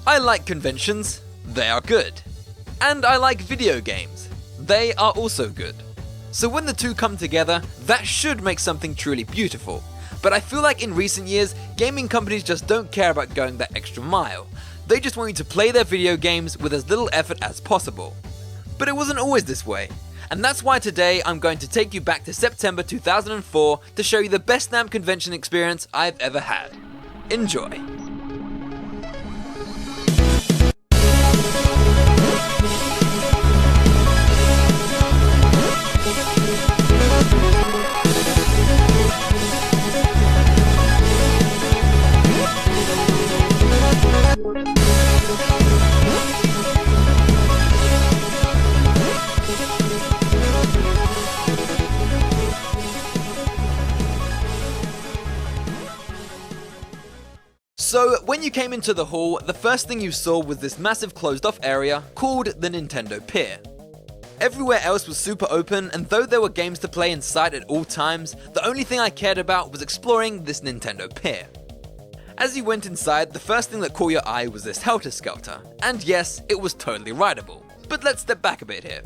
I like conventions, they are good. And I like video games, they are also good. So when the two come together, that should make something truly beautiful. But I feel like in recent years, gaming companies just don't care about going that extra mile. They just want you to play their video games with as little effort as possible. But it wasn't always this way. And that's why today I'm going to take you back to September 2004 to show you the best NAMM convention experience I've ever had. Enjoy! So, when you came into the hall, the first thing you saw was this massive closed off area called the Nintendo Pier. Everywhere else was super open, and though there were games to play inside at all times, the only thing I cared about was exploring this Nintendo Pier. As you went inside, the first thing that caught your eye was this Helter Skelter, and yes, it was totally rideable. But let's step back a bit here.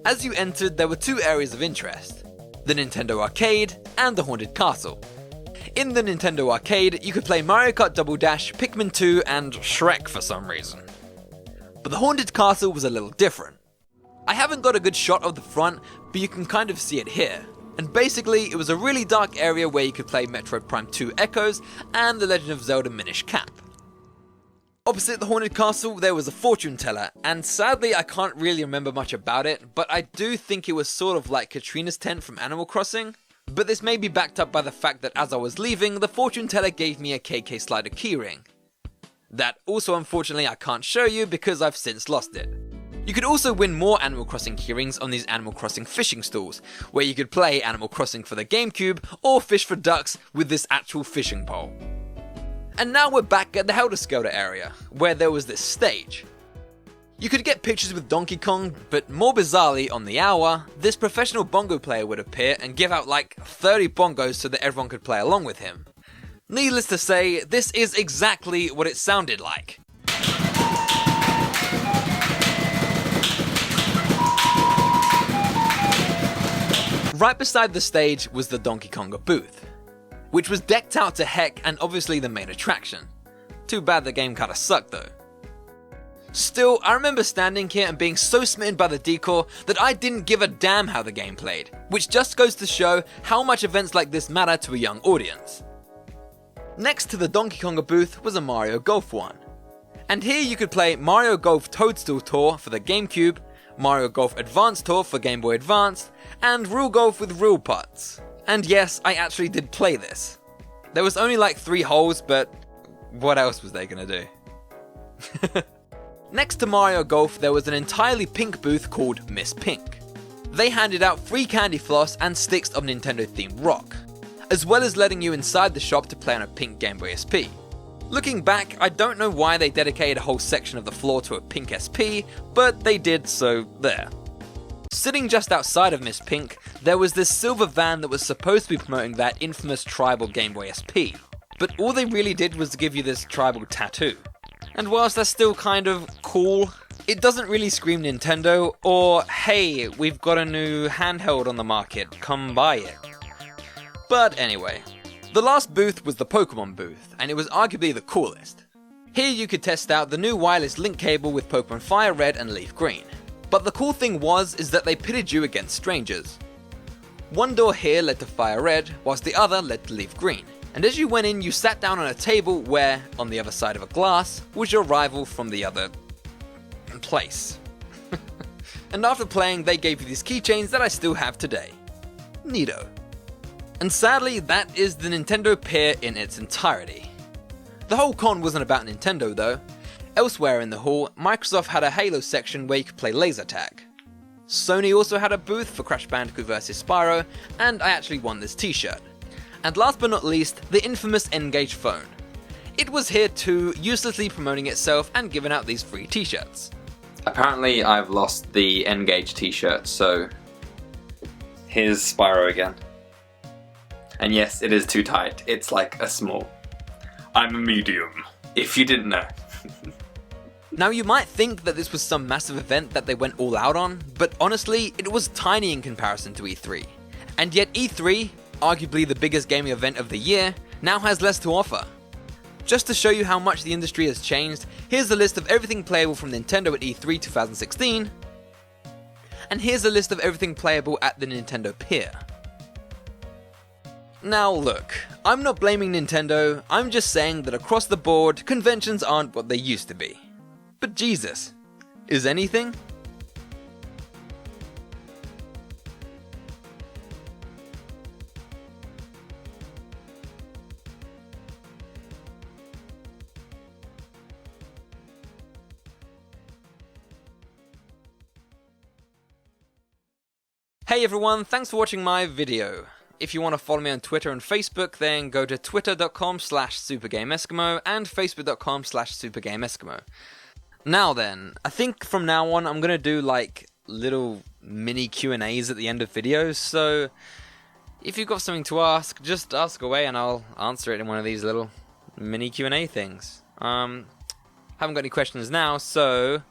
As you entered, there were two areas of interest: the Nintendo Arcade and the Haunted Castle. In the Nintendo Arcade, you could play Mario Kart Double Dash, Pikmin 2, and Shrek for some reason. But the Haunted Castle was a little different. I haven't got a good shot of the front, but you can kind of see it here. And basically, it was a really dark area where you could play Metroid Prime 2 Echoes and The Legend of Zelda Minish Cap. Opposite the Haunted Castle, there was a fortune teller, and sadly I can't really remember much about it, but I do think it was sort of like Katrina's tent from Animal Crossing. But this may be backed up by the fact that as I was leaving, the fortune teller gave me a KK Slider keyring. That also unfortunately I can't show you because I've since lost it. You could also win more Animal Crossing keyrings on these Animal Crossing fishing stalls, where you could play Animal Crossing for the GameCube or fish for ducks with this actual fishing pole. And now we're back at the Helter Skelter area, where there was this stage. You could get pictures with Donkey Kong, but more bizarrely, on the hour, this professional bongo player would appear and give out like 30 bongos so that everyone could play along with him. Needless to say, this is exactly what it sounded like. Right beside the stage was the Donkey Konga booth, which was decked out to heck and obviously the main attraction. Too bad the game kinda sucked though. Still, I remember standing here and being so smitten by the decor that I didn't give a damn how the game played, which just goes to show how much events like this matter to a young audience. Next to the Donkey Konga booth was a Mario Golf one. And here you could play Mario Golf Toadstool Tour for the GameCube, Mario Golf Advance Tour for Game Boy Advance, and Real Golf with Real Putts. And yes, I actually did play this. There was only like 3 holes, but what else was they gonna do? Next to Mario Golf, there was an entirely pink booth called Miss Pink. They handed out free candy floss and sticks of Nintendo-themed rock, as well as letting you inside the shop to play on a pink Game Boy SP. Looking back, I don't know why they dedicated a whole section of the floor to a pink SP, but they did, so there. Sitting just outside of Miss Pink, there was this silver van that was supposed to be promoting that infamous tribal Game Boy SP, but all they really did was give you this tribal tattoo. And whilst that's still kind of cool, it doesn't really scream Nintendo or, hey, we've got a new handheld on the market, come buy it. But anyway, the last booth was the Pokemon booth, and it was arguably the coolest. Here you could test out the new wireless link cable with Pokemon Fire Red and Leaf Green. But the cool thing is that they pitted you against strangers. One door here led to Fire Red, whilst the other led to Leaf Green. And as you went in, you sat down on a table where, on the other side of a glass, was your rival from the other place. And after playing, they gave you these keychains that I still have today. Neato. And sadly, that is the Nintendo Pier in its entirety. The whole con wasn't about Nintendo though. Elsewhere in the hall, Microsoft had a Halo section where you could play laser tag. Sony also had a booth for Crash Bandicoot vs Spyro, and I actually won this t-shirt. And last but not least, the infamous N-Gage phone. It was here too, uselessly promoting itself and giving out these free t-shirts. Apparently I've lost the N-Gage t-shirt, so here's Spyro again. And yes, it is too tight, it's like a small. I'm a medium, if you didn't know. Now you might think that this was some massive event that they went all out on, but honestly, it was tiny in comparison to E3. And yet E3, arguably the biggest gaming event of the year, now has less to offer. Just to show you how much the industry has changed, here's a list of everything playable from Nintendo at E3 2016, and here's a list of everything playable at the Nintendo Pier. Now look, I'm not blaming Nintendo, I'm just saying that across the board, conventions aren't what they used to be. But Jesus, is anything? Hey everyone, thanks for watching my video. If you want to follow me on Twitter and Facebook, then go to twitter.com/SuperGameEskimo and facebook.com/SuperGameEskimo. Now then, I think from now on I'm going to do like little mini Q&As at the end of videos, so if you've got something to ask, just ask away and I'll answer it in one of these little mini Q&A things. Haven't got any questions now, so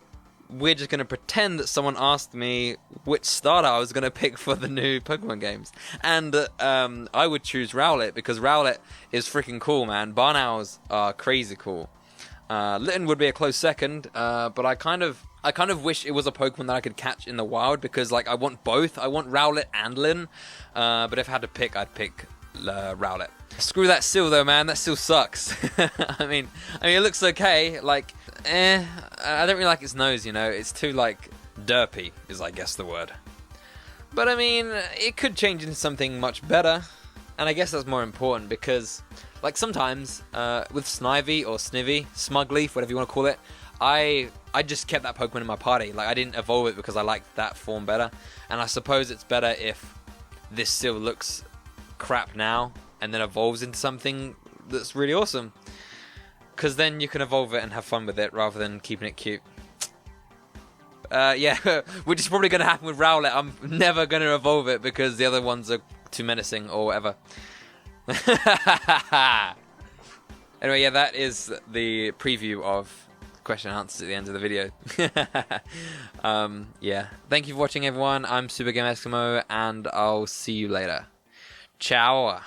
we're just going to pretend that someone asked me which starter I was going to pick for the new Pokemon games. And I would choose Rowlet, because Rowlet is freaking cool, man. Barn Owls are crazy cool. Litten would be a close second, but I kind of wish it was a Pokemon that I could catch in the wild, because like I want both. I want Rowlet and Litten, but if I had to pick, I'd pick Rowlet. Screw that seal though, man. That seal sucks. I mean, it looks okay. Like, I don't really like its nose. You know, it's too like derpy, is I guess the word. But I mean, it could change into something much better, and I guess that's more important because, like, sometimes with Snivy or Snivy, Smugleaf, whatever you want to call it, I just kept that Pokemon in my party. Like, I didn't evolve it because I liked that form better, and I suppose it's better if this still looks crap now and then evolves into something that's really awesome, because then you can evolve it and have fun with it rather than keeping it cute. Yeah, which is probably going to happen with Rowlet. I'm never going to evolve it because the other ones are too menacing or whatever. Anyway, yeah, that is the preview of question and answers at the end of the video. Yeah, thank you for watching, everyone. I'm SuperGameEskimo, and I'll see you later. Ciao.